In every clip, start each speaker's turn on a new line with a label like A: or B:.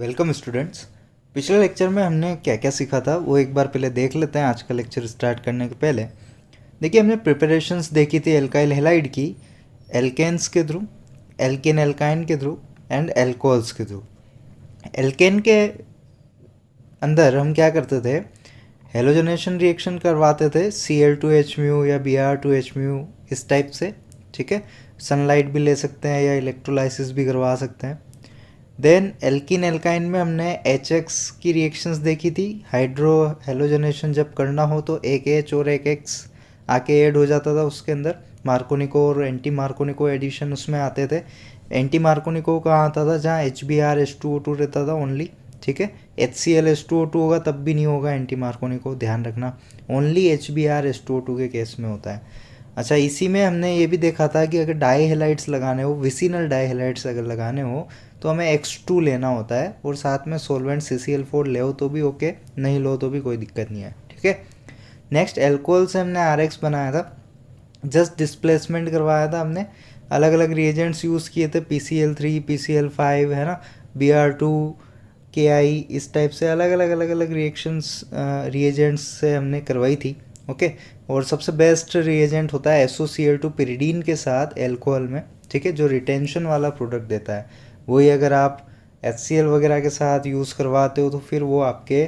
A: Welcome students. पिछले lecture में हमने क्या क्या सीखा था वो एक बार पहले देख लेते हैं। आज का लेक्चर स्टार्ट करने के पहले देखिए, हमने प्रिपरेशंस देखी थी एल्काइल हैलाइड की, एल्केन्स के थ्रू, एल्केन एल्काइन के थ्रू एंड एल्कोहल्स के थ्रू। एल्केन के अंदर हम क्या करते थे, हेलोजनेशन रिएक्शन करवाते थे Cl2H म्यू या Br2H म्यू इस टाइप से, ठीक है। सनलाइट भी ले सकते हैं या इलेक्ट्रोलाइसिस भी करवा सकते हैं। देन एल्किन एल्काइन में हमने HX की रिएक्शंस देखी थी। हाइड्रो हेलोजनेशन जब करना हो तो एक H और एक X आके ऐड हो जाता था उसके अंदर। मार्कोनिको और एंटी मार्कोनिको एडिशन उसमें आते थे। एंटी मार्कोनिको कहाँ आता था, जहाँ HBrH2O2 रहता था ओनली, ठीक है। HClH2O2 होगा तब भी नहीं होगा एंटी मार्कोनिको, ध्यान रखना। ओनली HBrH2O2 के केस में होता है। अच्छा, इसी में हमने ये भी देखा था कि अगर डाई हेलाइड्स लगाने हो, विसिनल डाई हेलाइड्स अगर लगाने हो तो हमें X2 लेना होता है और साथ में सोलवेंट CCl4 ले हो तो भी ओके, नहीं लो तो भी कोई दिक्कत नहीं है, ठीक है। नेक्स्ट एल्कोहल से हमने RX बनाया था, जस्ट डिस्प्लेसमेंट करवाया था हमने। अलग अलग रिएजेंट्स यूज़ किए थे, PCl3 PCl5 है ना, Br2 KI, इस टाइप से अलग अलग रिएक्शंस रिएजेंट्स से हमने करवाई थी, ओके। और सबसे बेस्ट रिएजेंट होता है SOCl2 पिरिडीन के साथ एल्कोहल में, ठीक है, जो रिटेंशन वाला प्रोडक्ट देता है। वही अगर आप HCl वगैरह के साथ यूज़ करवाते हो तो फिर वो आपके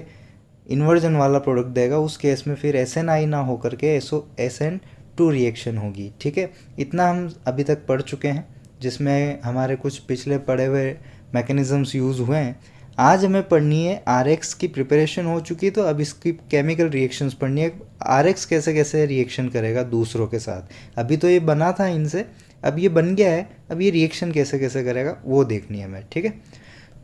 A: इन्वर्जन वाला प्रोडक्ट देगा। उस केस में फिर SNI ना हो करके SN2 रिएक्शन होगी, ठीक है। इतना हम अभी तक पढ़ चुके हैं, जिसमें हमारे कुछ पिछले पढ़े हुए मैकेनिज़म्स यूज़ हुए हैं। आज हमें पढ़नी है RX की प्रिपरेशन हो चुकी है तो अब इसकी केमिकल रिएक्शंस पढ़नी है। RX कैसे कैसे रिएक्शन करेगा दूसरों के साथ। अभी तो ये बना था इनसे, अब ये बन गया है, अब ये रिएक्शन कैसे कैसे करेगा वो देखनी है हमें, ठीक है।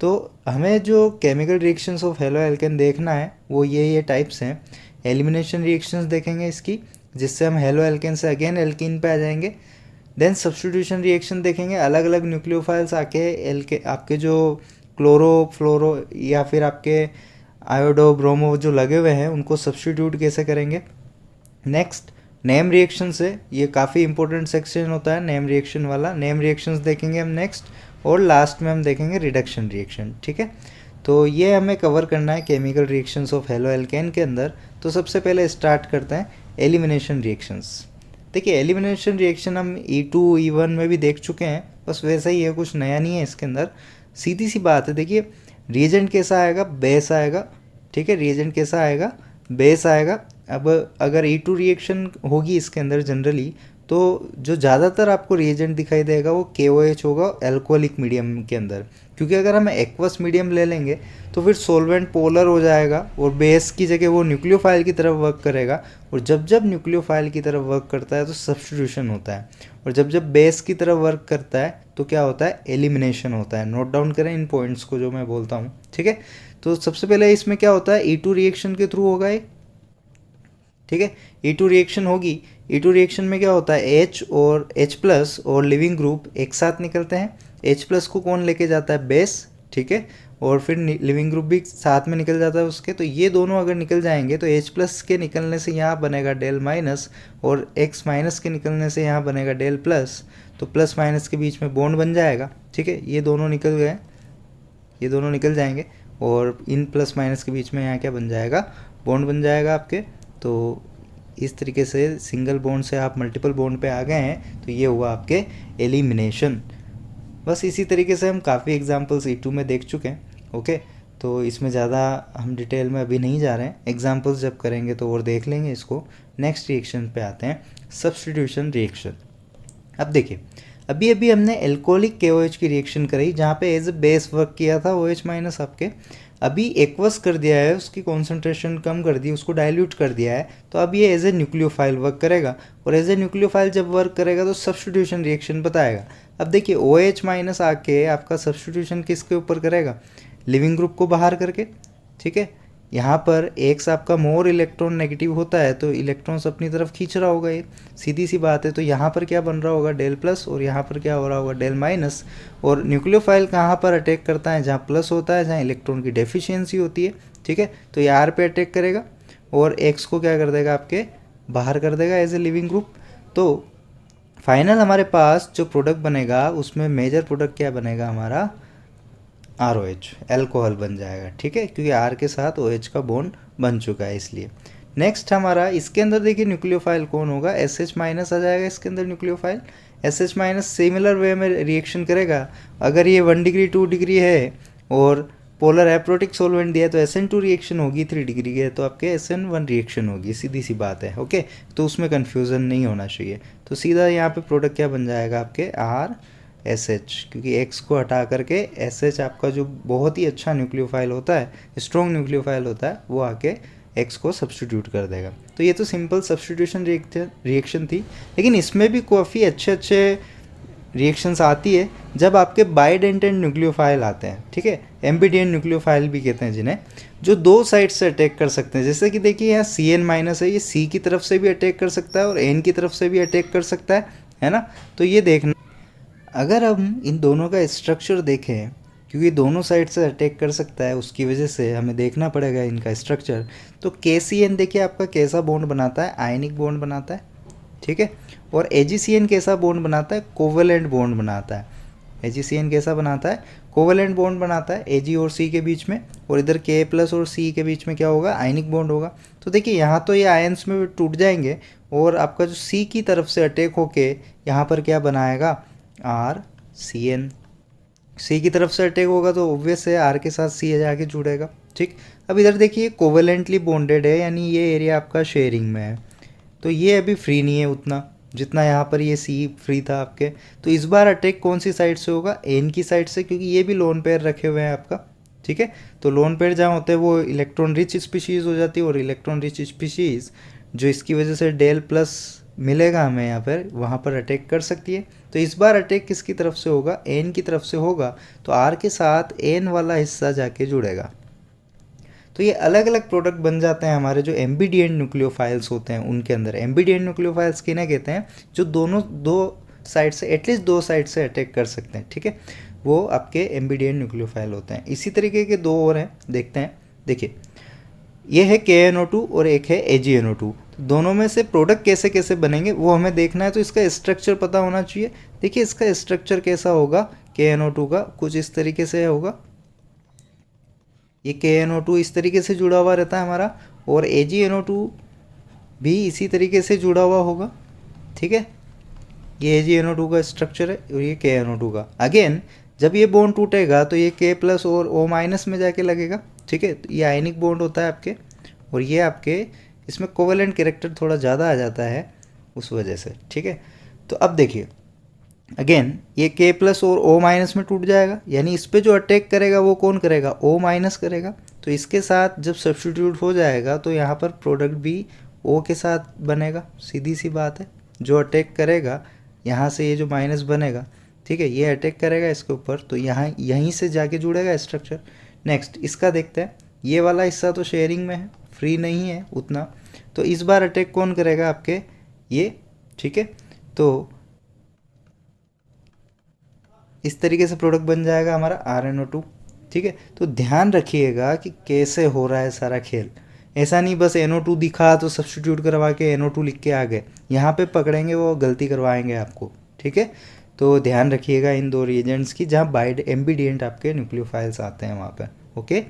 A: तो हमें जो chemical reactions of halo alkane देखना है वो ये टाइप्स हैं। एलिमिनेशन रिएक्शंस देखेंगे इसकी, जिससे हम हेलो एल्केन से अगेन एल्कीन पे आ जाएंगे। देन सब्स्टिट्यूशन रिएक्शन देखेंगे, अलग अलग न्यूक्लियोफाइल्स आके आपके जो क्लोरो फ्लोरो या फिर आपके आयोडो ब्रोमो जो लगे हुए हैं उनको सब्स्टिट्यूट कैसे करेंगे। नेक्स्ट नेम रिएक्शन से, ये काफ़ी इंपॉर्टेंट सेक्शन होता है नेम रिएक्शन वाला। नेम रिएक्शंस देखेंगे हम नेक्स्ट, और लास्ट में हम देखेंगे रिडक्शन रिएक्शन, ठीक है। तो ये हमें कवर करना है chemical reactions of halo alkane के अंदर। तो सबसे पहले स्टार्ट करते हैं एलिमिनेशन रिएक्शंस। देखिए, एलिमिनेशन रिएक्शन हम E2 E1 में भी देख चुके हैं, बस वैसा ही है, कुछ नया नहीं है इसके अंदर। सीधी सी बात है, देखिए रिएजेंट कैसा आएगा, बेस आएगा, ठीक है। रिएजेंट कैसा आएगा, बेस आएगा। अब अगर E2 रिएक्शन होगी इसके अंदर जनरली, तो जो ज़्यादातर आपको रिएजेंट दिखाई देगा वो KOH होगा एल्कोहलिक मीडियम के अंदर। क्योंकि अगर हम एक्वस मीडियम ले लेंगे तो फिर सोलवेंट पोलर हो जाएगा और बेस की जगह वो न्यूक्लियोफाइल की तरफ वर्क करेगा। और जब जब न्यूक्लियोफाइल की तरफ वर्क करता है तो सब्स्टिट्यूशन होता है, और जब जब बेस की तरफ वर्क करता है तो क्या होता है, एलिमिनेशन होता है। नोट डाउन करें इन पॉइंट्स को जो मैं बोलता हूँ, ठीक है। तो सबसे पहले इसमें क्या होता है, E2 रिएक्शन के थ्रू होगा ये, ठीक है। E2 रिएक्शन होगी। E2 रिएक्शन में क्या होता है, H और H प्लस और लिविंग ग्रुप एक साथ निकलते हैं। H प्लस को कौन लेके जाता है, बेस, ठीक है। और फिर लिविंग ग्रुप भी साथ में निकल जाता है उसके। तो ये दोनों अगर निकल जाएंगे तो H प्लस के निकलने से यहाँ बनेगा डेल माइनस, और X माइनस के निकलने से यहाँ बनेगा डेल प्लस। तो प्लस माइनस के बीच में बॉन्ड बन जाएगा, ठीक है। ये दोनों निकल गए, ये दोनों निकल जाएंगे, और इन प्लस माइनस के बीच में यहाँ क्या बन जाएगा, बॉन्ड बन जाएगा आपके। तो इस तरीके से सिंगल बॉन्ड से आप मल्टीपल बॉन्ड पे आ गए हैं, तो ये हुआ आपके एलिमिनेशन। बस इसी तरीके से हम काफ़ी एग्जांपल्स E2 में देख चुके हैं, ओके। तो इसमें ज़्यादा हम डिटेल में अभी नहीं जा रहे हैं, एग्जांपल्स जब करेंगे तो और देख लेंगे इसको। नेक्स्ट रिएक्शन पे आते हैं, सब्स्टिट्यूशन रिएक्शन। अब देखिए, अभी अभी हमने एल्कोहलिक KOH की रिएक्शन करी, जहाँ पे एज ए बेस वर्क किया था OH माइनस आपके। अभी एक्वस कर दिया है, उसकी कॉन्सेंट्रेशन कम कर दी, उसको डाइल्यूट कर दिया है, तो अब ये एज ए न्यूक्लियोफाइल वर्क करेगा। और एज ए न्यूक्लियोफाइल जब वर्क करेगा तो सब्स्टिट्यूशन रिएक्शन बताएगा। अब देखिए, OH माइनस आके आपका सब्स्टिट्यूशन किसके ऊपर करेगा, लिविंग ग्रुप को बाहर करके, ठीक है। यहाँ पर X आपका मोर इलेक्ट्रॉन नेगेटिव होता है तो इलेक्ट्रॉन्स अपनी तरफ खींच रहा होगा, ये सीधी सी बात है। तो यहाँ पर क्या बन रहा होगा, डेल प्लस, और यहाँ पर क्या हो रहा होगा, डेल माइनस। और न्यूक्लियोफाइल कहाँ पर अटैक करता है, जहाँ प्लस होता है, जहाँ इलेक्ट्रॉन की डेफिशिएंसी होती है, ठीक है। तो ये R पे अटैक करेगा और X को क्या कर देगा, आपके बाहर कर देगा एज ए लिविंग ग्रुप। तो फाइनल हमारे पास जो प्रोडक्ट बनेगा उसमें मेजर प्रोडक्ट क्या बनेगा हमारा, ROH, एल्कोहल बन जाएगा, ठीक है, क्योंकि R के साथ OH का बॉन्ड बन चुका है इसलिए। नेक्स्ट हमारा इसके अंदर देखिए न्यूक्लियोफाइल कौन होगा, SH माइनस आ जाएगा इसके अंदर nucleophile. SH minus similar way में रिएक्शन करेगा। अगर ये 1 डिग्री 2 डिग्री है और पोलर एप्रोटिक सॉल्वेंट दिया है तो SN2 रिएक्शन होगी, 3 डिग्री की है तो आपके SN1 रिएक्शन होगी, सीधी सी बात है। ओके, तो उसमें कन्फ्यूज़न नहीं होना चाहिए। तो सीधा यहाँ पे प्रोडक्ट क्या बन जाएगा आपके RSH, क्योंकि X को हटा करके SH आपका जो बहुत ही अच्छा न्यूक्लियोफाइल होता है, स्ट्रॉन्ग न्यूक्लियोफाइल होता है, वो आके X को सब्सटीट्यूट कर देगा। तो ये तो सिंपल सब्सटीट्यूशन रिएक्शन थी, लेकिन इसमें भी काफ़ी अच्छे रिएक्शंस आती है जब आपके बाइडेंटेंट न्यूक्लियोफाइल आते हैं, ठीक है, एम्बिडिएंट न्यूक्लियोफाइल भी कहते हैं जिन्हें, जो दो साइड से अटैक कर सकते हैं। जैसे कि देखिए यहाँ CN माइनस है, ये C की तरफ से भी अटैक कर सकता है और N की तरफ से भी अटैक कर सकता है ना। तो ये देखना, अगर हम इन दोनों का स्ट्रक्चर देखें, क्योंकि दोनों साइड से अटैक कर सकता है उसकी वजह से हमें देखना पड़ेगा इनका स्ट्रक्चर। तो KCN देखिए आपका कैसा बॉन्ड बनाता है, आयनिक बॉन्ड बनाता है, ठीक है, और AgCN कैसा बॉन्ड बनाता है, कोवेलेंट बॉन्ड बनाता है। AgCN कैसा बनाता है, कोवेलेंट बॉन्ड बनाता है Ag और C के बीच में, और इधर K प्लस और C के बीच में क्या होगा, आयनिक बॉन्ड होगा। तो देखिए यहाँ तो ये आयंस में टूट जाएंगे और आपका जो C की तरफ से अटैक होके यहाँ पर क्या बनाएगा, RCN। C की तरफ से अटैक होगा तो ऑब्वियस है R के साथ C जाके जुड़ेगा, ठीक। अब इधर देखिए कोवेलेंटली बॉन्डेड है, यानी ये एरिया आपका शेयरिंग में है, तो ये अभी फ्री नहीं है उतना जितना यहाँ पर ये C फ्री था आपके। तो इस बार अटैक कौन सी साइड से होगा, N की साइड से, क्योंकि ये भी लोन पेयर रखे हुए हैं आपका, ठीक है। तो लोन पेयर जहाँ होते हैं वो इलेक्ट्रॉन रिच स्पीशीज़ हो जाती है, और इलेक्ट्रॉन रिच स्पीशीज़ जो इसकी वजह से डेल प्लस मिलेगा हमें यहाँ पर, वहाँ पर अटैक कर सकती है। तो इस बार अटैक किसकी तरफ से होगा, N की तरफ से होगा, तो R के साथ N वाला हिस्सा जाके जुड़ेगा। तो ये अलग अलग प्रोडक्ट बन जाते हैं हमारे जो एम्बिडिएंट न्यूक्लियोफाइल्स होते हैं उनके अंदर। एम्बिडिएंट न्यूक्लियोफाइल्स किन्हें कहते हैं, जो दोनों दो साइड से, एटलीस्ट दो साइड से अटैक कर सकते हैं, ठीक है, वो आपके एम्बिडिएंट न्यूक्लियोफाइल होते हैं। इसी तरीके के दो और हैं, देखते हैं। देखिए ये है KNO2 और एक है AgNO2। दोनों में से प्रोडक्ट कैसे कैसे बनेंगे वो हमें देखना है, तो इसका स्ट्रक्चर पता होना चाहिए। देखिए इसका स्ट्रक्चर कैसा होगा, KNO2 का कुछ इस तरीके से होगा, ये KNO2 इस तरीके से जुड़ा हुआ रहता है हमारा, और AgNO2 भी इसी तरीके से जुड़ा हुआ होगा, ठीक है। ये AgNO2 का स्ट्रक्चर है और ये KNO2 का। अगेन जब ये बॉन्ड टूटेगा तो ये K प्लस और O माइनस में जाके लगेगा, ठीक है। तो ये आयनिक बॉन्ड होता है आपके, और ये आपके इसमें कोवेलेंट कैरेक्टर थोड़ा ज़्यादा आ जाता है उस वजह से, ठीक है। तो अब देखिए अगेन ये K प्लस और O माइनस में टूट जाएगा, यानी इस पर जो अटैक करेगा वो कौन करेगा, O माइनस करेगा। तो इसके साथ जब सब्स्टिट्यूट हो जाएगा तो यहाँ पर प्रोडक्ट भी O के साथ बनेगा, सीधी सी बात है। जो अटैक करेगा यहाँ से ये जो माइनस बनेगा, ठीक है, ये अटैक करेगा इसके ऊपर, तो यहाँ यहीं से जाके जुड़ेगा स्ट्रक्चर। नेक्स्ट इसका देखते हैं, ये वाला हिस्सा तो शेयरिंग में है, फ्री नहीं है उतना, तो इस बार अटैक कौन करेगा आपके, ये, ठीक है। तो इस तरीके से प्रोडक्ट बन जाएगा हमारा RNO2, ठीक है। तो ध्यान रखिएगा कि कैसे हो रहा है सारा खेल, ऐसा नहीं बस NO2 दिखा तो सब्स्टिट्यूट करवा के NO2 लिख के आ गए, यहाँ पे पकड़ेंगे वो गलती करवाएंगे आपको, ठीक है। तो ध्यान रखिएगा इन दो रिएजेंट्स की जहाँ बाइड एम्बिडिएंट आपके न्यूक्लियोफाइल्स आते हैं वहाँ पर, ओके।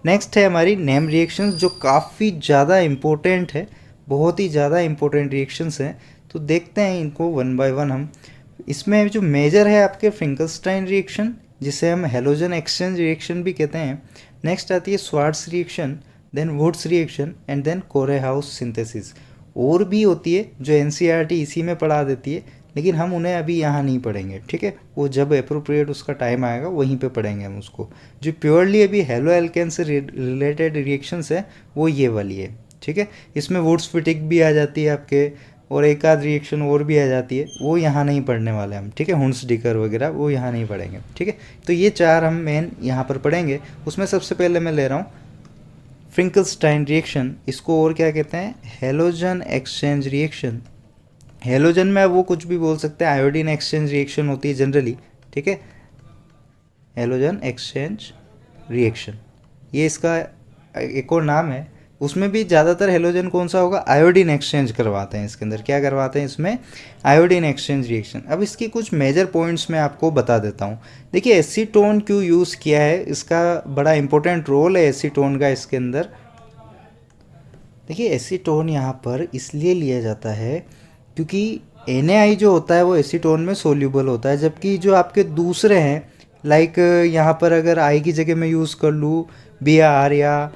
A: नेक्स्ट है हमारी नेम रिएक्शंस, जो काफ़ी ज़्यादा इम्पोर्टेंट है, बहुत ही ज़्यादा इम्पोर्टेंट रिएक्शंस हैं। तो देखते हैं इनको वन बाय वन हम। इसमें जो मेजर है आपके फिंकलस्टाइन रिएक्शन, जिसे हम हेलोजन एक्सचेंज रिएक्शन भी कहते हैं। नेक्स्ट आती है Swarts reaction, then Wurtz reaction and then Corey House synthesis. और भी होती है जो NCERT इसी में पढ़ा देती है, लेकिन हम उन्हें अभी यहाँ नहीं पढ़ेंगे, ठीक है, वो जब अप्रोप्रिएट उसका टाइम आएगा वहीं पे पढ़ेंगे हम उसको। जो प्योरली अभी हेलो एल्केन से रिलेटेड रिएक्शंस है वो ये वाली है, ठीक है। इसमें वुड्स फिटिक भी आ जाती है आपके, और एक आध रिएक्शन और भी आ जाती है, वो यहाँ नहीं पढ़ने वाले हम, ठीक है। हुंसडिकर वगैरह वो यहाँ नहीं पढ़ेंगे, ठीक है। तो ये चार हम मेन यहाँ पर पढ़ेंगे। उसमें सबसे पहले मैं ले रहा हूँ फिंकलस्टाइन रिएक्शन, इसको और क्या कहते हैं, हेलोजन एक्सचेंज रिएक्शन। हेलोजन में वो कुछ भी बोल सकते हैं, आयोडीन एक्सचेंज रिएक्शन होती है जनरली, ठीक है, हेलोजन एक्सचेंज रिएक्शन, ये इसका एक और नाम है। उसमें भी ज़्यादातर हेलोजन कौन सा होगा, आयोडीन एक्सचेंज करवाते हैं इसके अंदर। क्या करवाते हैं इसमें, आयोडीन एक्सचेंज रिएक्शन। अब इसके कुछ मेजर पॉइंट्स मैं आपको बता देता हूँ। देखिए एसीटोन क्यों यूज़ किया है, इसका बड़ा इंपॉर्टेंट रोल है एसीटोन का इसके अंदर। देखिए एसीटोन यहाँ पर इसलिए लिया जाता है क्योंकि Na जो होता है वो एसीटोन में सोल्यूबल होता है, जबकि जो आपके दूसरे हैं लाइक यहाँ पर अगर आई की जगह मैं यूज़ कर लूँ Br या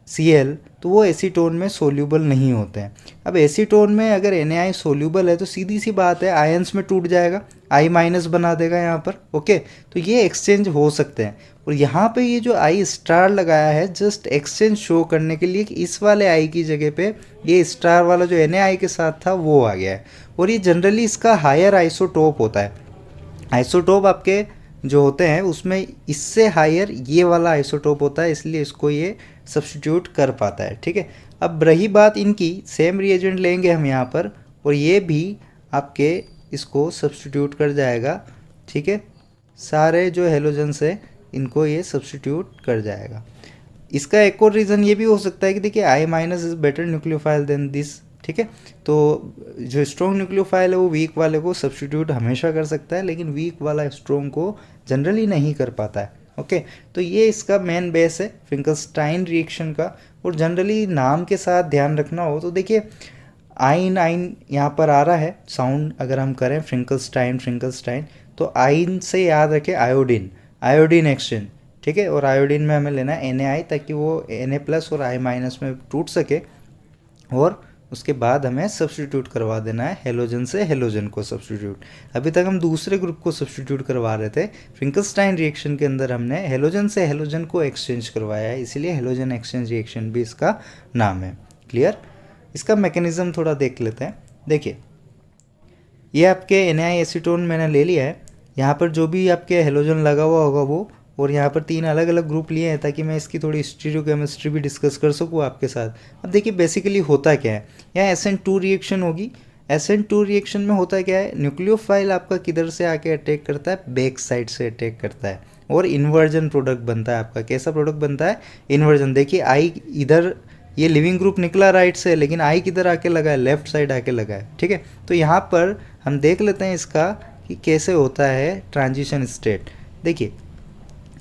A: Cl, तो वो एसीटोन में सोल्यूबल नहीं होते हैं। अब एसीटोन में अगर Na सोल्यूबल है तो सीधी सी बात है आयंस में टूट जाएगा, I माइनस बना देगा यहाँ पर। ओके, तो ये एक्सचेंज हो सकते हैं। और यहाँ पे ये जो आई स्टार लगाया है जस्ट एक्सचेंज शो करने के लिए कि इस वाले आई की जगह पे ये स्टार वाला जो Na के साथ था वो आ गया है। और ये जनरली इसका हायर आइसोटोप होता है। आइसोटोप आपके जो होते हैं उसमें इससे हायर ये वाला आइसोटोप होता है, इसलिए इसको ये सब्स्टिट्यूट कर पाता है। ठीक है, अब रही बात इनकी, सेम रिएजेंट लेंगे हम यहाँ पर और ये भी आपके इसको सब्स्टिट्यूट कर जाएगा। ठीक है, सारे जो हेलोजन्स है इनको ये सब्स्टिट्यूट कर जाएगा। इसका एक और रीज़न ये भी हो सकता है कि देखिए I minus is better nucleophile than this. ठीक है, तो जो स्ट्रॉन्ग न्यूक्लियोफाइल है वो वीक वाले को सब्स्टिट्यूट हमेशा कर सकता है, लेकिन वीक वाला स्ट्रॉन्ग को जनरली नहीं कर पाता है। ओके, तो ये इसका मेन बेस है फिंकलस्टाइन रिएक्शन का। और जनरली नाम के साथ ध्यान रखना हो तो देखिए आइन आइन यहाँ पर आ रहा है साउंड, अगर हम करें फ्रिंकलस्टाइन फ्रिंकलस्टाइन, तो आइन से याद रखें आयोडीन, आयोडीन एक्सचेंज। ठीक है, और आयोडीन में हमें लेना है Na ताकि वो Na प्लस और I माइनस में टूट सके, और उसके बाद हमें सब्स्टिट्यूट करवा देना है हेलोजन से हेलोजन को सब्स्टिट्यूट। अभी तक हम दूसरे ग्रुप को सब्स्टिट्यूट करवा रहे थे, फिंकलस्टाइन रिएक्शन के अंदर हमने हेलोजन से हेलोजन को एक्सचेंज करवाया है, इसीलिए हेलोजन एक्सचेंज रिएक्शन भी इसका नाम है। क्लियर, इसका मैकेनिज्म थोड़ा देख लेते हैं। देखिए ये आपके Na एसीटोन मैंने ले लिया है, यहाँ पर जो भी आपके हेलोजन लगा हुआ होगा वो, और यहाँ पर 3 अलग अलग ग्रुप लिए हैं ताकि मैं इसकी थोड़ी स्टीरियोकेमिस्ट्री भी डिस्कस कर सकूँ आपके साथ। अब देखिए बेसिकली होता क्या है, यहाँ SN2 रिएक्शन होगी। SN2 रिएक्शन में होता क्या है, न्यूक्लियोफाइल आपका किधर से आके अटैक करता है, बैक साइड से अटैक करता है, और इन्वर्जन प्रोडक्ट बनता है आपका। कैसा प्रोडक्ट बनता है, इन्वर्जन। देखिए आई इधर ये लिविंग ग्रुप निकला राइट से, लेकिन आई किधर आके लगा है, लेफ्ट साइड आके लगा है। ठीक है, तो यहाँ पर हम देख लेते हैं इसका कि कैसे होता है ट्रांजिशन स्टेट। देखिए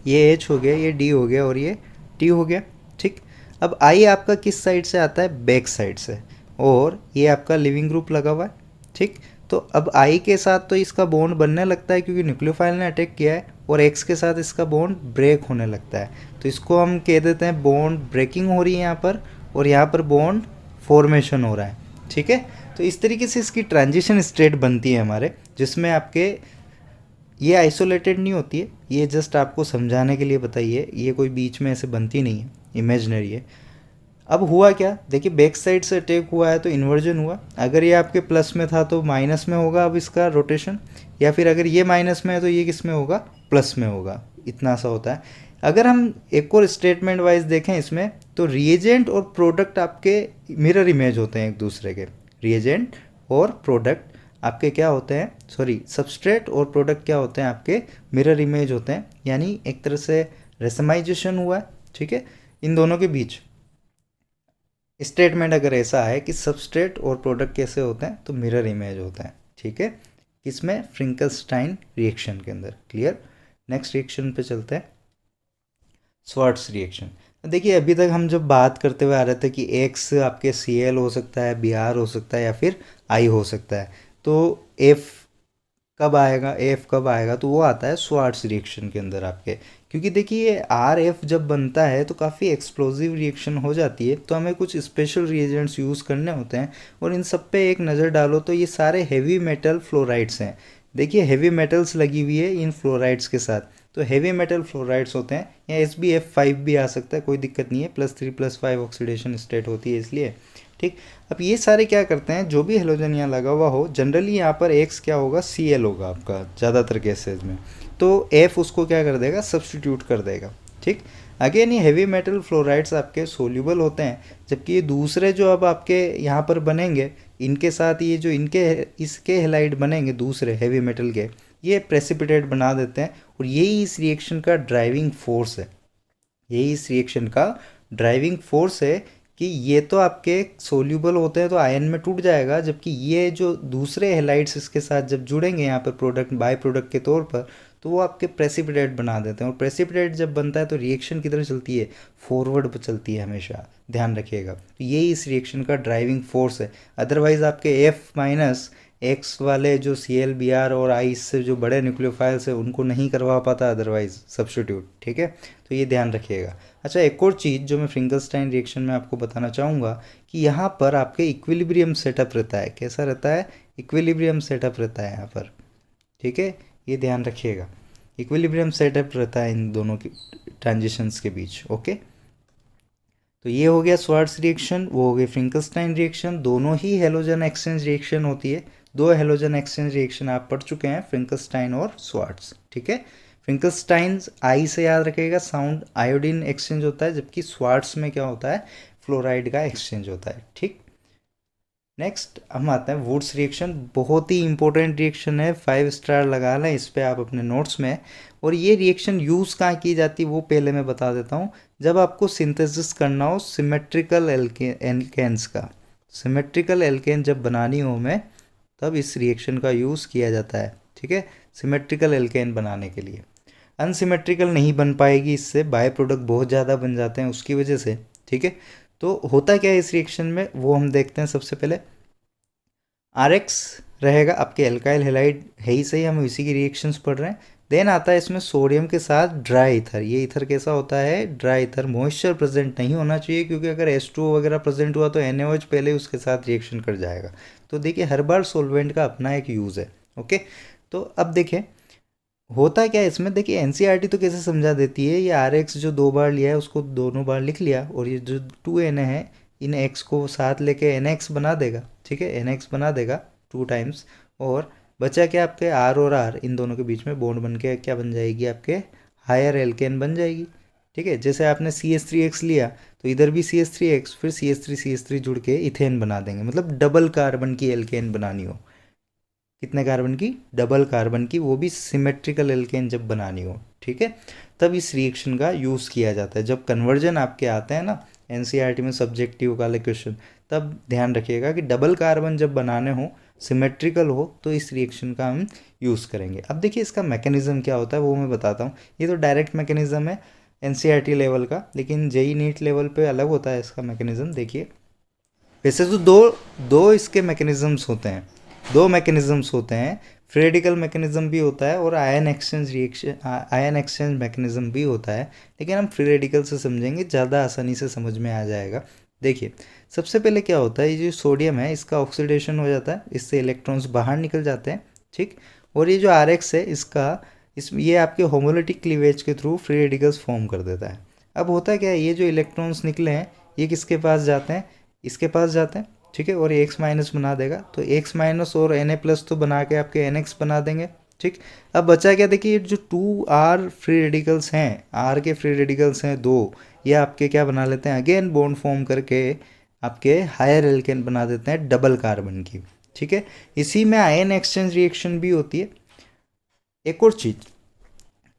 A: ये H हो गया, ये D हो गया और ये T हो गया। ठीक, अब I आपका किस साइड से आता है, बैक साइड से, और ये आपका लिविंग ग्रुप लगा हुआ है। ठीक, तो अब I के साथ तो इसका बॉन्ड बनने लगता है क्योंकि न्यूक्लियोफाइल ने अटैक किया है, और X के साथ इसका बॉन्ड ब्रेक होने लगता है। तो इसको हम कह देते हैं बॉन्ड ब्रेकिंग हो रही है यहाँ पर, और यहाँ पर बॉन्ड फॉर्मेशन हो रहा है। ठीक है, तो इस तरीके से इसकी ट्रांजिशन स्टेट बनती है हमारे, जिसमें आपके ये आइसोलेटेड नहीं होती है, ये जस्ट आपको समझाने के लिए बताइए, ये कोई बीच में ऐसे बनती नहीं है, इमेजिनरी है। अब हुआ क्या, देखिए बैक साइड से अटैक हुआ है तो इन्वर्जन हुआ। अगर ये आपके प्लस में था तो माइनस में होगा अब इसका रोटेशन, या फिर अगर ये माइनस में है तो ये किस में होगा, प्लस में होगा। इतना सा होता है। अगर हम एक और स्टेटमेंट वाइज देखें इसमें, तो रिएजेंट और प्रोडक्ट आपके मिरर इमेज होते हैं एक दूसरे के। रिएजेंट और प्रोडक्ट आपके क्या होते हैं, सॉरी सबस्ट्रेट और प्रोडक्ट क्या होते हैं आपके, मिरर इमेज होते हैं, यानी एक तरह से रेसमाइजेशन हुआ है। ठीक है, इन दोनों के बीच स्टेटमेंट अगर ऐसा है कि सबस्ट्रेट और प्रोडक्ट कैसे होते हैं, तो मिरर इमेज होते हैं। ठीक है, किसमें, फ्रिंकलस्टाइन रिएक्शन के अंदर। क्लियर, नेक्स्ट रिएक्शन पे चलते हैं, स्वार्ट्स रिएक्शन। देखिए अभी तक हम जब बात करते हुए आ रहे थे कि X आपके Cl हो सकता है, Br हो सकता है, या फिर I हो सकता है, तो F कब आएगा, F कब आएगा, तो वो आता है स्वार्ट्स रिएक्शन के अंदर आपके। क्योंकि देखिए RF जब बनता है तो काफ़ी एक्सप्लोजिव रिएक्शन हो जाती है, तो हमें कुछ स्पेशल रिएजेंट्स यूज़ करने होते हैं, और इन सब पे एक नज़र डालो तो ये सारे हैवी मेटल फ्लोराइड्स हैं। देखिए हैवी मेटल्स लगी हुई है इन फ्लोराइड्स के साथ, तो हैवी मेटल फ्लोराइड्स होते हैं, या SbF5 भी आ सकता है, कोई दिक्कत नहीं है, +3+5 ऑक्सीडेशन स्टेट होती है इसलिए। ठीक, अब ये सारे क्या करते हैं, जो भी हेलोजन यहाँ लगा हुआ हो, जनरली यहाँ पर X क्या होगा, Cl होगा आपका ज़्यादातर केसेस में, तो F उसको क्या कर देगा, सब्स्टिट्यूट कर देगा। ठीक, अगेन ये हैवी मेटल फ्लोराइड्स आपके सोल्यूबल होते हैं, जबकि ये दूसरे जो अब आपके यहाँ पर बनेंगे, इनके साथ ये जो इनके इसके हेलाइड बनेंगे दूसरे हैवी मेटल के, ये प्रेसिपिटेट बना देते हैं, और यही इस रिएक्शन का ड्राइविंग फोर्स है। यही इस रिएक्शन का ड्राइविंग फोर्स है कि ये तो आपके सोल्यूबल होते हैं तो आयन में टूट जाएगा, जबकि ये जो दूसरे हेलाइड्स इसके साथ जब जुड़ेंगे यहाँ पर प्रोडक्ट बाय प्रोडक्ट के तौर पर, तो वो आपके प्रेसिपिटेट बना देते हैं। और प्रेसिपिटेट जब बनता है तो रिएक्शन किधर चलती है, फॉरवर्ड पर चलती है हमेशा, ध्यान रखिएगा। तो यही इस रिएक्शन का ड्राइविंग फोर्स है। अदरवाइज आपके एफ माइनस एक्स वाले जो सी एल बी आर और आई से जो बड़े न्यूक्लियोफाइल्स है उनको नहीं करवा पाता अदरवाइज सब्स्टिट्यूट, ठीक है। तो ये ध्यान रखिएगा। अच्छा, एक और चीज़ जो मैं फ्रिंकलस्टाइन रिएक्शन में आपको बताना चाहूँगा कि यहाँ पर आपके इक्विलिब्रियम सेटअप रहता है। कैसा रहता है, इक्विलिब्रियम सेटअप रहता है यहाँ पर, ठीक है, ये ध्यान रखिएगा। इक्विलिब्रियम सेटअप रहता है इन दोनों की ट्रांजिशंस के बीच, ओके। तो ये हो गया स्वार्ट्स रिएक्शन, वो हो गई फ्रिंकलस्टाइन रिएक्शन। दोनों ही हेलोजन एक्सचेंज रिएक्शन होती है। दो हेलोजन एक्सचेंज रिएक्शन आप पढ़ चुके हैं, फ्रिंकलस्टाइन और स्वार्ट्स, ठीक है। फ्रिंकलस्टाइन आई से याद रखिएगा, साउंड आयोडीन एक्सचेंज होता है, जबकि स्वार्ट्स में क्या होता है, फ्लोराइड का एक्सचेंज होता है, ठीक। नेक्स्ट हम आते हैं वुड्स रिएक्शन। बहुत ही इंपॉर्टेंट रिएक्शन है, 5 स्टार लगा लें इस पर आप अपने नोट्स में। और ये रिएक्शन यूज़ कहाँ की जाती है वो पहले मैं बता देता हूँ। जब आपको सिंथेसिस करना हो सिमेट्रिकल एल्केन्स का, सिमेट्रिकल एल्केन जब बनानी हो हमें, तब इस रिएक्शन का यूज़ किया जाता है, ठीक है, सिमेट्रिकल एल्केन बनाने के लिए। अनसिमेट्रिकल नहीं बन पाएगी, इससे बाय प्रोडक्ट बहुत ज़्यादा बन जाते हैं उसकी वजह से, ठीक है। तो होता क्या है इस रिएक्शन में वो हम देखते हैं। सबसे पहले आर एक्स रहेगा, आपके एल्काइल हेलाइड है ही सही, हम इसी की रिएक्शंस पढ़ रहे हैं। देन आता है इसमें सोडियम के साथ ड्राई ईथर। ये ईथर कैसा होता है, ड्राई ईथर। मॉइस्चर प्रेजेंट नहीं होना चाहिए, क्योंकि अगर H2O वगैरह प्रेजेंट हुआ तो NaOH पहले उसके साथ रिएक्शन कर जाएगा। तो देखिए हर बार सोलवेंट का अपना एक यूज़ है, ओके। तो अब देखें होता क्या है इसमें। देखिए एनसीईआरटी तो कैसे समझा देती है, ये आर एक्स जो 2 बार लिया है उसको दोनों बार लिख लिया, और ये जो 2Na है इन एक्स को साथ लेके NX बना देगा, ठीक है, NX बना देगा 2 टाइम्स। और बचा क्या आपके आर और आर, इन दोनों के बीच में बॉन्ड बन के क्या बन जाएगी, आपके हायर एल्केन बन जाएगी, ठीक है। जैसे आपने CH3X लिया तो इधर भी CH3X, फिर CH3 जुड़ के इथेन बना देंगे। मतलब डबल कार्बन की एल्केन बनानी हो, कितने कार्बन की, डबल कार्बन की, वो भी सिमेट्रिकल एल्केन जब बनानी हो, ठीक है, तब इस रिएक्शन का यूज़ किया जाता है। जब कन्वर्जन आपके आते हैं ना एनसीईआरटी में सब्जेक्टिव वाले क्वेश्चन, तब ध्यान रखिएगा कि डबल कार्बन जब बनाने हो, सिमेट्रिकल हो, तो इस रिएक्शन का हम यूज़ करेंगे। अब देखिए इसका मैकेनिज्म क्या होता है वो मैं बताता हूँ। ये तो डायरेक्ट मैकेनिज्म है एनसीईआरटी लेवल का, लेकिन जेई नीट लेवल पे अलग होता है इसका मैकेनिज्म। देखिए वैसे तो दो दो इसके मैकेनिज्म्स होते हैं, दो मैकेनिज्म्स होते हैं। फ्री रेडिकल मैकेनिज्म भी होता है और ion exchange reaction, ion exchange mechanism भी होता है, लेकिन हम फ्री रेडिकल से समझेंगे, ज़्यादा आसानी से समझ में आ जाएगा। देखिए सबसे पहले क्या होता है, ये जो सोडियम है इसका ऑक्सीडेशन हो जाता है, इससे इलेक्ट्रॉन्स बाहर निकल जाते हैं, ठीक। और ये जो आर एक्स है इसका ये आपके होमोलिटिक क्लीवेज के थ्रू फ्री रेडिकल्स फॉर्म कर देता है। अब होता क्या है, ये जो इलेक्ट्रॉन्स निकले हैं ये किसके पास जाते हैं, इसके पास जाते हैं, ठीक है, और ये X माइनस बना देगा। तो X माइनस और Na प्लस तो बना के आपके NX बना देंगे, ठीक। अब बचा क्या, देखिए जो 2R फ्री रेडिकल्स हैं, R के फ्री रेडिकल्स हैं 2, ये आपके क्या बना लेते हैं, अगेन बॉन्ड फॉर्म करके आपके हायर एल्केन बना देते हैं डबल कार्बन की, ठीक है। इसी में आयन एक्सचेंज रिएक्शन भी होती है। एक और चीज़,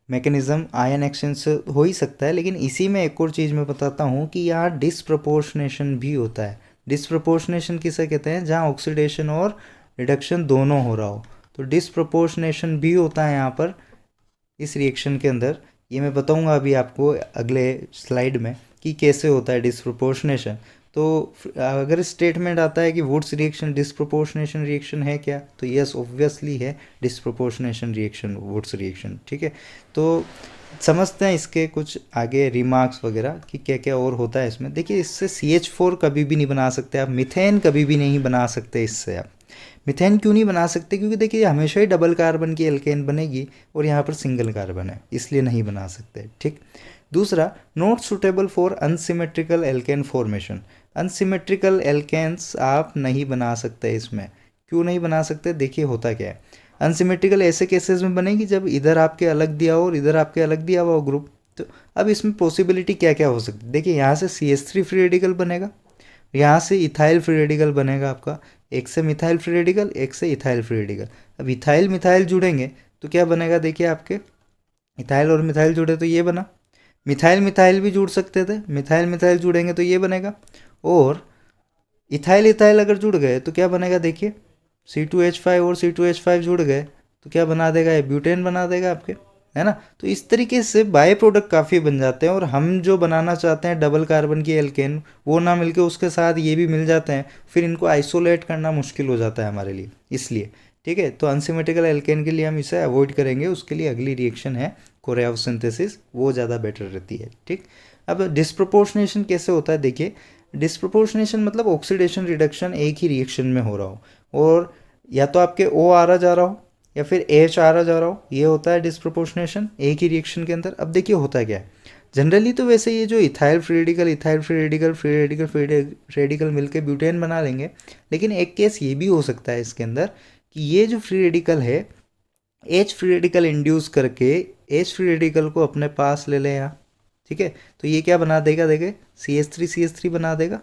A: मैकेनिज्म आयन एक्सचेंज से हो ही सकता है, लेकिन इसी में एक और चीज़ मैं बताता हूँ कि यहाँ डिसप्रपोर्शनेशन भी होता है। डिसप्रपोर्शनेशन किसे कहते हैं, जहाँ ऑक्सीडेशन और रिडक्शन दोनों हो रहा हो, तो डिसप्रपोर्शनेशन भी होता है यहाँ पर इस रिएक्शन के अंदर। ये मैं बताऊँगा अभी आपको अगले स्लाइड में कि कैसे होता है डिसप्रपोर्शनेशन। तो अगर स्टेटमेंट आता है कि वुड्स रिएक्शन डिसप्रोपोर्शनेशन रिएक्शन है क्या, तो यस ऑब्वियसली है डिसप्रोपोर्शनेशन रिएक्शन वुड्स रिएक्शन, ठीक है। तो समझते हैं इसके कुछ आगे रिमार्क्स वगैरह कि क्या क्या और होता है इसमें। देखिए इससे CH4 कभी भी नहीं बना सकते आप, मिथेन कभी भी नहीं बना सकते इससे आप। मिथेन क्यों नहीं बना सकते, क्योंकि देखिए हमेशा ही डबल कार्बन की एल्केन बनेगी और यहाँ पर सिंगल कार्बन है, इसलिए नहीं बना सकते, ठीक। दूसरा, not suitable for unsymmetrical alkene formation. Unsymmetrical alkenes आप नहीं बना सकते इसमें। क्यों नहीं बना सकते, देखिए होता क्या है, अनसिमेट्रिकल ऐसे केसेस में बनेगी जब इधर आपके अलग दिया हो और इधर आपके अलग दिया हुआ हो ग्रुप। तो अब इसमें पॉसिबिलिटी क्या क्या हो सकती है, देखिए यहाँ से CH3 फ्री रेडिकल बनेगा, यहाँ से इथाइल फ्री रेडिकल बनेगा आपका, एक से मिथाइल फ्री रेडिकल, एक से इथाइल फ्री रेडिकल। अब इथाइल मिथाइल जुड़ेंगे तो क्या बनेगा, देखिए आपके इथाइल और मिथाइल जुड़े तो ये बना, मिथाइल मिथाइल भी जुड़ सकते थे, मिथाइल मिथाइल जुड़ेंगे तो ये बनेगा, और इथाइल इथाइल अगर जुड़ गए तो क्या बनेगा, देखिए C2H5 और C2H5 जुड़ गए तो क्या बना देगा, ये ब्यूटेन बना देगा आपके, है ना। तो इस तरीके से बाय प्रोडक्ट काफ़ी बन जाते हैं, और हम जो बनाना चाहते हैं डबल कार्बन की एल्केन, वो ना मिलके उसके साथ ये भी मिल जाते हैं, फिर इनको आइसोलेट करना मुश्किल हो जाता है हमारे लिए, इसलिए ठीक है। तो अनसिमेट्रिकल एल्केन के लिए हम इसे अवॉइड करेंगे, उसके लिए अगली रिएक्शन है कोरेव सिंथेसिस, वो ज़्यादा बेटर रहती है, ठीक। अब डिस्प्रोपोर्शनेशन कैसे होता है, देखिए डिस्प्रोपोर्शनेशन मतलब ऑक्सीडेशन रिडक्शन एक ही रिएक्शन में हो रहा हो, और या तो आपके O आ रहा जा रहा हो या फिर H आ रहा जा रहा हो, ये होता है डिस्प्रोपोर्शनेशन एक ही रिएक्शन के अंदर। अब देखिए होता क्या है, जनरली तो वैसे ये जो ethyl free radical, ethyl free radical, free radical, free radical मिलके ब्यूटेन बना लेंगे, लेकिन एक केस ये भी हो सकता है इसके अंदर कि ये जो फ्री रेडिकल है H फ्री रेडिकल इंड्यूस करके H फ्री रेडिकल को अपने पास ले लें यहाँ, ठीक है। तो ये क्या बना देगा, देखे CH3 बना देगा,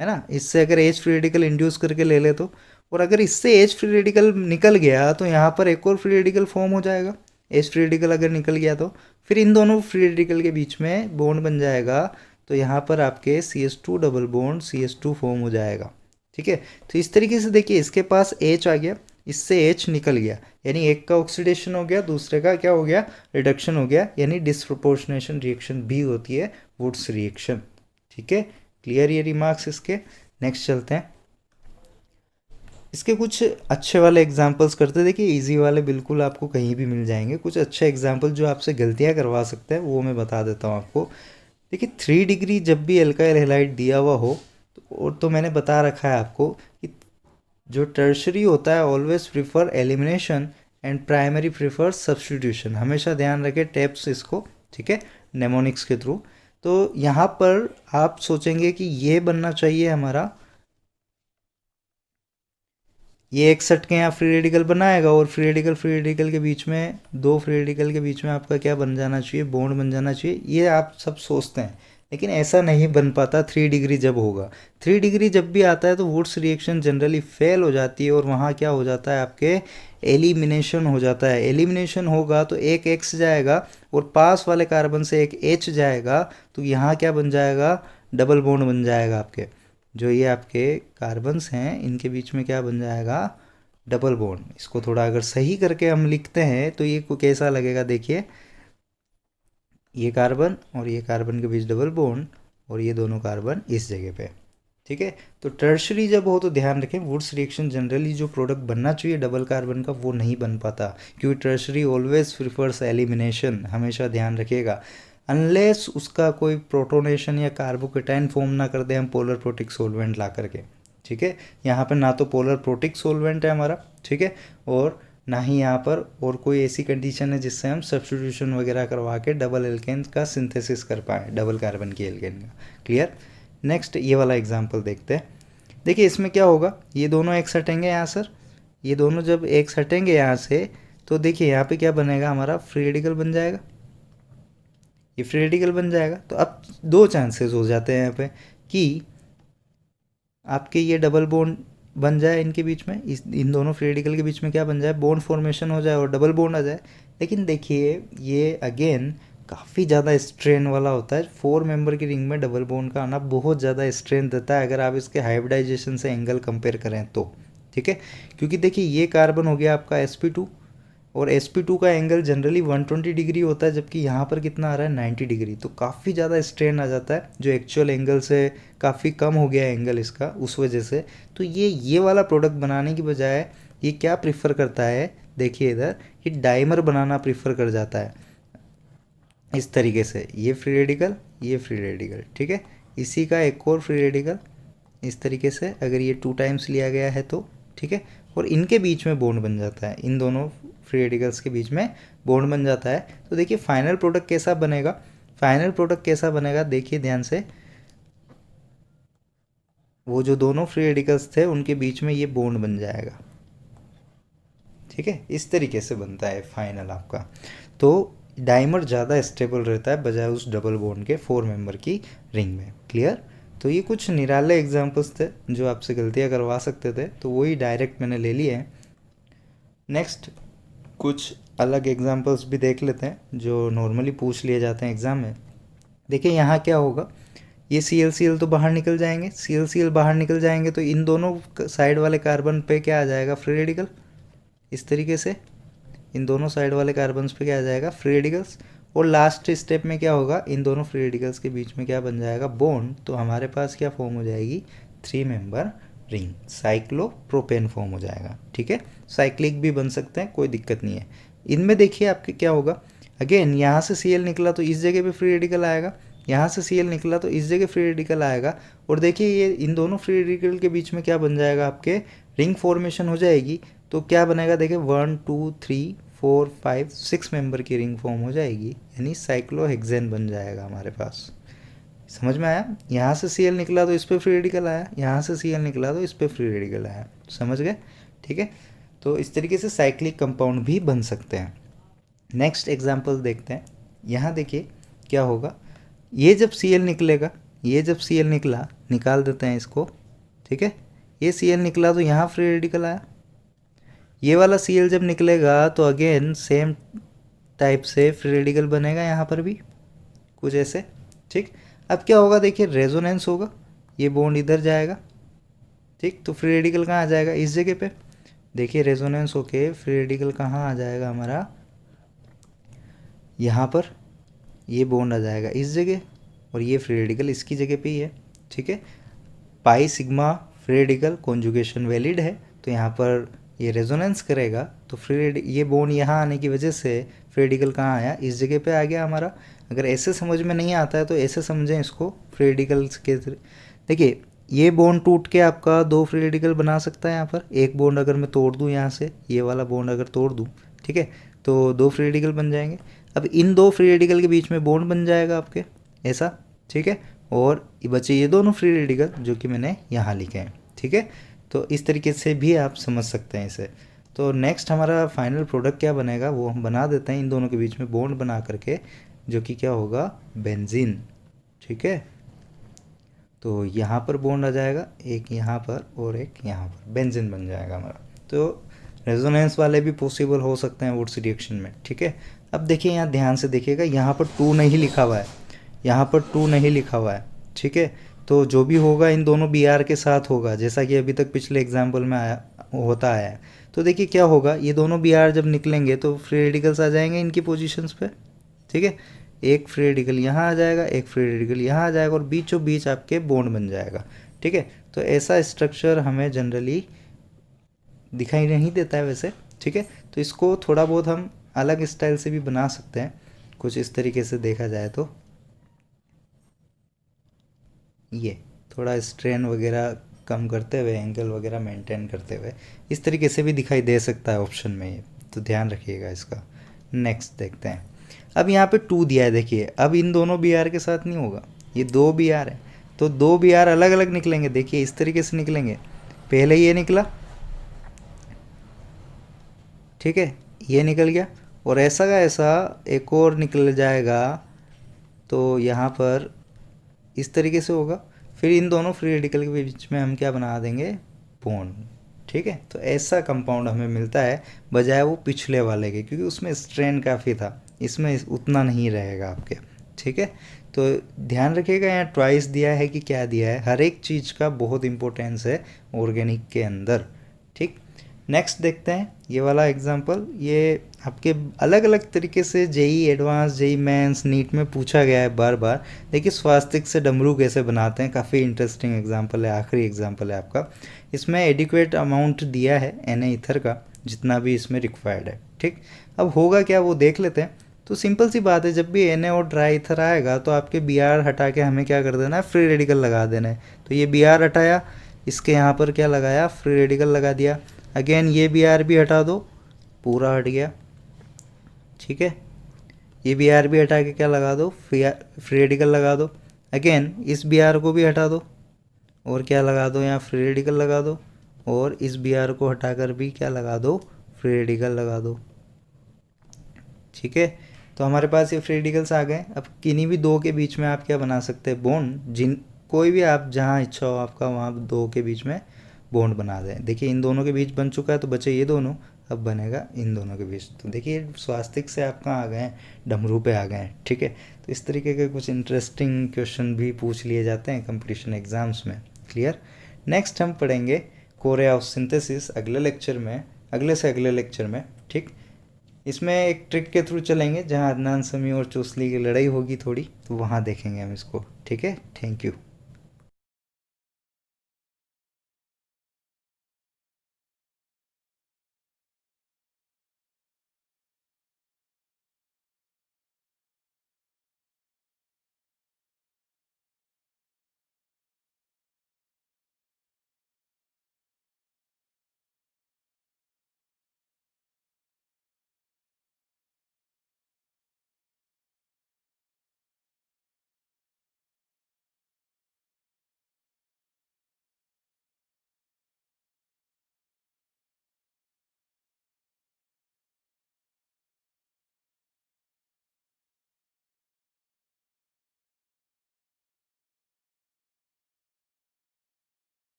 A: है ना। इससे अगर H फ्री रेडिकल इंड्यूस करके ले ले तो, और अगर इससे H फ्री रेडिकल निकल गया तो यहाँ पर एक और फ्री रेडिकल फॉर्म हो जाएगा। H फ्री रेडिकल अगर निकल गया तो फिर इन दोनों फ्री रेडिकल के बीच में बॉन्ड बन जाएगा, तो यहाँ पर आपके CH2 double bond CH2 form हो जाएगा, ठीक है। तो इस तरीके से देखिए इसके पास H आ गया, इससे H निकल गया, यानी एक का ऑक्सीडेशन हो गया, दूसरे का क्या हो गया, रिडक्शन हो गया, यानी डिस्प्रोपोर्शनेशन रिएक्शन भी होती है वुड्स रिएक्शन, ठीक है। क्लियर ये रिमार्क्स इसके। नेक्स्ट चलते हैं, इसके कुछ अच्छे वाले एग्जांपल्स करते हैं। देखिए इजी वाले बिल्कुल आपको कहीं भी मिल जाएंगे, कुछ अच्छे एग्जांपल जो आपसे गलतियां करवा सकते हैं वो मैं बता देता हूँ आपको। देखिए 3 डिग्री जब भी एल्काइल हैलाइड दिया हुआ हो तो मैंने बता रखा है आपको कि जो टर्शरी होता है always prefer elimination and primary prefer substitution, हमेशा ध्यान रखें टेप्स इसको, ठीक है, नेमोनिक्स के थ्रू। तो यहाँ पर आप सोचेंगे कि ये बनना चाहिए हमारा, ये 61 के यहाँ फ्री रेडिकल बनाएगा, और फ्री रेडिकल के बीच में, दो फ्री रेडिकल के बीच में आपका क्या बन जाना चाहिए, बॉन्ड बन जाना चाहिए, ये आप सब सोचते हैं, लेकिन ऐसा नहीं बन पाता 3 डिग्री जब होगा। 3 डिग्री जब भी आता है तो वुड्स रिएक्शन जनरली फेल हो जाती है, और वहाँ क्या हो जाता है आपके एलिमिनेशन हो जाता है। एलिमिनेशन होगा तो एक एक्स जाएगा और पास वाले कार्बन से एक एच जाएगा, तो यहाँ क्या बन जाएगा, डबल बॉन्ड बन जाएगा आपके, जो ये आपके कार्बन्स हैं इनके बीच में क्या बन जाएगा, डबल बॉन्ड। इसको थोड़ा अगर सही करके हम लिखते हैं तो ये को कैसा लगेगा, देखिए ये कार्बन और ये कार्बन के बीच डबल बॉन्ड, और ये दोनों कार्बन इस जगह पे, ठीक है। तो टर्शरी जब हो तो ध्यान रखें वुड्स रिएक्शन जनरली जो प्रोडक्ट बनना चाहिए डबल कार्बन का वो नहीं बन पाता, क्योंकि टर्शरी ऑलवेज प्रिफर्स एलिमिनेशन, हमेशा ध्यान रखिएगा, अनलेस उसका कोई प्रोटोनेशन या कार्बोकेटाइन फॉर्म ना कर दे हम पोलर प्रोटिक सोलवेंट ला करके, ठीक है। यहाँ पर ना तो पोलर प्रोटिक सोलवेंट है हमारा, ठीक है, और ना ही यहाँ पर और कोई ऐसी कंडीशन है जिससे हम सब्स्टिट्यूशन वगैरह करवा के डबल एल्केन का सिंथेसिस कर पाए, डबल कार्बन की एल्केन का। क्लियर। नेक्स्ट ये वाला एग्जांपल देखते हैं। देखिए इसमें क्या होगा, ये दोनों एक हटेंगे यहाँ सर, ये दोनों जब एक हटेंगे यहाँ से तो देखिए यहाँ पे क्या बनेगा, हमारा फ्री रेडिकल बन जाएगा, ये फ्री रेडिकल बन जाएगा। तो अब दो चांसेस हो जाते हैं यहाँ पे कि आपके ये डबल बॉन्ड बन जाए इनके बीच में, इन दोनों फ्री रेडिकल के बीच में क्या बन जाए, बॉन्ड फॉर्मेशन हो जाए और डबल बॉन्ड आ जाए। लेकिन देखिए ये अगेन काफ़ी ज़्यादा स्ट्रेन वाला होता है, 4 मेंबर की रिंग में डबल बॉन्ड का आना बहुत ज़्यादा स्ट्रेन देता है अगर आप इसके हाइब्रिडाइजेशन से एंगल कंपेयर करें तो, ठीक है। क्योंकि देखिए ये कार्बन हो गया आपका sp2, और sp2 का एंगल जनरली 120 डिग्री होता है, जबकि यहाँ पर कितना आ रहा है 90 डिग्री, तो काफ़ी ज़्यादा स्ट्रेन आ जाता है जो एक्चुअल एंगल से काफ़ी कम हो गया है एंगल इसका, उस वजह से। तो ये वाला प्रोडक्ट बनाने की बजाय ये क्या प्रिफर करता है, देखिए इधर ये डाइमर बनाना प्रिफर कर जाता है इस तरीके से, ये फ्री रेडिकल, ये फ्री रेडिकल, ठीक है, इसी का एक और फ्री रेडिकल इस तरीके से अगर ये 2 टाइम्स लिया गया है तो, ठीक है, और इनके बीच में बॉन्ड बन जाता है, इन दोनों फ्री रेडिकल्स के बीच में बॉन्ड बन जाता है। तो देखिए फाइनल प्रोडक्ट कैसा बनेगा, फाइनल प्रोडक्ट कैसा बनेगा, देखिए ध्यान से, वो जो दोनों फ्री रेडिकल्स थे उनके बीच में ये बॉन्ड बन जाएगा, ठीक है, इस तरीके से बनता है फाइनल आपका। तो डाइमर ज़्यादा स्टेबल रहता है बजाय उस डबल बॉन्ड के 4 मेंबर की रिंग में। क्लियर। तो ये कुछ निराले एग्जांपल्स थे जो आपसे गलतियाँ करवा सकते थे, तो वही डायरेक्ट मैंने ले लिए हैं। नेक्स्ट कुछ अलग एग्जांपल्स भी देख लेते हैं जो नॉर्मली पूछ लिए जाते हैं एग्ज़ाम में। देखिए यहाँ क्या होगा, ये CL तो बाहर निकल जाएंगे, CL बाहर निकल जाएंगे तो इन दोनों साइड वाले कार्बन पे क्या आ जाएगा, फ्री रेडिकल। इस तरीके से इन दोनों साइड वाले कार्बन्स पे क्या आ जाएगा, फ्री रेडिकल्स। और लास्ट स्टेप में क्या होगा, इन दोनों फ्री रेडिकल्स के बीच में क्या बन जाएगा, बॉन्ड। तो हमारे पास क्या फॉर्म हो जाएगी, 3 मेंबर रिंग, साइक्लोप्रोपेन फॉर्म हो जाएगा। ठीक है, साइक्लिक भी बन सकते हैं, कोई दिक्कत नहीं है। इनमें देखिए आपके क्या होगा, अगेन यहाँ से Cl निकला तो इस जगह पे फ्री रेडिकल आएगा, यहाँ से Cl निकला तो इस जगह फ्री रेडिकल आएगा। और देखिए ये इन दोनों फ्री रेडिकल के बीच में क्या बन जाएगा, आपके रिंग फॉर्मेशन हो जाएगी। तो क्या बनेगा, देखिए 1 2 3 4 5 6 मेंबर की रिंग फॉर्म हो जाएगी, यानी साइक्लोहेक्सेन बन जाएगा हमारे पास। समझ में आया, यहाँ से Cl निकला तो इस पर फ्री रेडिकल आया, यहाँ से Cl निकला तो इस पर फ्री रेडिकल आया, समझ गए। ठीक है, तो इस तरीके से साइक्लिक कंपाउंड भी बन सकते हैं। नेक्स्ट एग्जांपल देखते हैं। यहाँ देखिए क्या होगा, ये जब Cl निकलेगा, ये जब Cl निकला, निकाल देते हैं इसको। ठीक है, ये Cl निकला तो यहाँ फ्री रेडिकल आया। ये वाला Cl जब निकलेगा तो अगेन सेम टाइप से फ्री रेडिकल बनेगा यहाँ पर भी, कुछ ऐसे। ठीक, अब क्या होगा, देखिए रेजोनेंस होगा, ये बॉन्ड इधर जाएगा। ठीक, तो फ्री रेडिकल कहाँ आ जाएगा, इस जगह पे। देखिए रेजोनेंस होके फ्री रेडिकल कहाँ आ जाएगा हमारा, यहाँ पर। ये बॉन्ड आ जाएगा इस जगह और ये फ्री रेडिकल इसकी जगह पे ही है। ठीक है, pi sigma free radical conjugation valid है, तो यहाँ पर ये रेजोनेंस करेगा। तो ये बॉन्ड यहाँ आने की वजह से फ्री रेडिकल कहाँ आया, इस जगह पे आ गया हमारा। अगर ऐसे समझ में नहीं आता है तो ऐसे समझें इसको, फ्री रेडिकल्स के देखिए ये बॉन्ड टूट के आपका 2 फ्री रेडिकल बना सकता है। यहाँ पर एक बॉन्ड अगर मैं तोड़ दूँ, यहाँ से ये वाला बॉन्ड अगर तोड़ दूँ, ठीक है, तो 2 फ्री रेडिकल बन जाएंगे। अब इन 2 फ्री रेडिकल के बीच में बॉन्ड बन जाएगा आपके ऐसा। ठीक है, और बचे ये दोनों फ्री रेडिकल जो कि मैंने यहाँ लिखे हैं। ठीक है, तो इस तरीके से भी आप समझ सकते हैं इसे। तो नेक्स्ट हमारा फाइनल प्रोडक्ट क्या बनेगा, वो हम बना देते हैं इन दोनों के बीच में बॉन्ड बना करके, जो कि क्या होगा, बेंजीन। ठीक है, तो यहाँ पर बॉन्ड आ जाएगा, एक यहाँ पर और एक यहाँ पर, बेंजीन बन जाएगा हमारा। तो रेजोनेंस वाले भी पॉसिबल हो सकते हैं वुड्स रिएक्शन में। ठीक है, अब देखिए यहाँ ध्यान से देखिएगा, यहाँ पर 2 नहीं लिखा हुआ है, यहाँ पर 2 नहीं लिखा हुआ है। ठीक है, तो जो भी होगा इन दोनों Br के साथ होगा, जैसा कि अभी तक पिछले एग्जाम्पल में होता आया है। तो देखिए क्या होगा, ये दोनों Br जब निकलेंगे तो फ्री रेडिकल्स आ जाएंगे इनकी पोजीशंस पे। ठीक है, एक फ्री रेडिकल यहाँ आ जाएगा, एक फ्री रेडिकल यहाँ आ जाएगा और बीचों बीच आपके बॉन्ड बन जाएगा। ठीक है, तो ऐसा स्ट्रक्चर हमें जनरली दिखाई नहीं देता है वैसे। ठीक है, तो इसको थोड़ा बहुत हम अलग स्टाइल से भी बना सकते हैं, कुछ इस तरीके से देखा जाए तो। ये थोड़ा स्ट्रेन वगैरह कम करते हुए, एंगल वगैरह मेंटेन करते हुए इस तरीके से भी दिखाई दे सकता है ऑप्शन में, ये तो ध्यान रखिएगा इसका। नेक्स्ट देखते हैं। अब यहाँ पे 2 दिया है, देखिए अब इन दोनों Br के साथ नहीं होगा, ये 2 Br है, तो 2 Br अलग अलग निकलेंगे। देखिए इस तरीके से निकलेंगे, पहले ये निकला, ठीक है, ये निकल गया और ऐसा का ऐसा एक और निकल जाएगा, तो यहाँ पर इस तरीके से होगा। फिर इन दोनों फ्री रेडिकल के बीच में हम क्या बना देंगे, बॉन्ड। ठीक है, तो ऐसा कंपाउंड हमें मिलता है, बजाय वो पिछले वाले के, क्योंकि उसमें स्ट्रेन काफ़ी था, इसमें उतना नहीं रहेगा आपके। ठीक है, तो ध्यान रखिएगा यहाँ ट्वाइस दिया है कि क्या दिया है, हर एक चीज़ का बहुत इंपॉर्टेंस है ऑर्गेनिक के अंदर। ठीक, नेक्स्ट देखते हैं ये वाला एग्जांपल। ये आपके अलग अलग तरीके से JEE advance, JEE mains, NEET में पूछा गया है बार बार। देखिए स्वास्तिक से डमरू कैसे बनाते हैं, काफ़ी इंटरेस्टिंग एग्जांपल है, आखिरी एग्जांपल है आपका। इसमें एडिक्वेट अमाउंट दिया है Na ईथर का, जितना भी इसमें रिक्वायर्ड है। ठीक, अब होगा क्या वो देख लेते हैं। तो सिंपल सी बात है, जब भी Na और ड्राई ईथर आएगा तो आपके Br हटा के हमें क्या कर देना है, फ्री रेडिकल लगा देना है। तो ये Br हटाया, इसके यहाँ पर क्या लगाया, फ्री रेडिकल लगा दिया। अगेन ये Br भी हटा दो, पूरा हट गया। ठीक है, ये Br भी हटा के क्या लगा दो, फ्री रेडिकल लगा दो। अगेन इस Br को भी हटा दो और क्या लगा दो, यहाँ फ्री रेडिकल लगा दो, और इस Br को हटाकर भी क्या लगा दो, फ्री रेडिकल लगा दो। ठीक है, तो हमारे पास ये फ्री रेडिकल्स आ गए। अब किन्हीं भी 2 के बीच में आप क्या बना सकते हैं, बॉन्ड, जिन कोई भी आप जहाँ इच्छा हो आपका, वहाँ 2 के बीच में बॉन्ड बना दें। देखिए इन दोनों के बीच बन चुका है, तो बचे ये दोनों। अब बनेगा इन दोनों के बीच। तो देखिए स्वास्तिक से आप कहाँ आ गए हैं, डमरू पे आ गए हैं, ठीक है। तो इस तरीके के कुछ इंटरेस्टिंग क्वेश्चन भी पूछ लिए जाते हैं कंपटीशन एग्जाम्स में। क्लियर। नेक्स्ट हम पढ़ेंगे कोरे ऑफ सिंथेसिस अगले लेक्चर में, अगले से अगले लेक्चर में, ठीक। इसमें एक ट्रिक के थ्रू चलेंगे जहाँ अदनान समी और चोसली की लड़ाई होगी थोड़ी, तो वहाँ देखेंगे हम इसको, ठीक है। Thank you.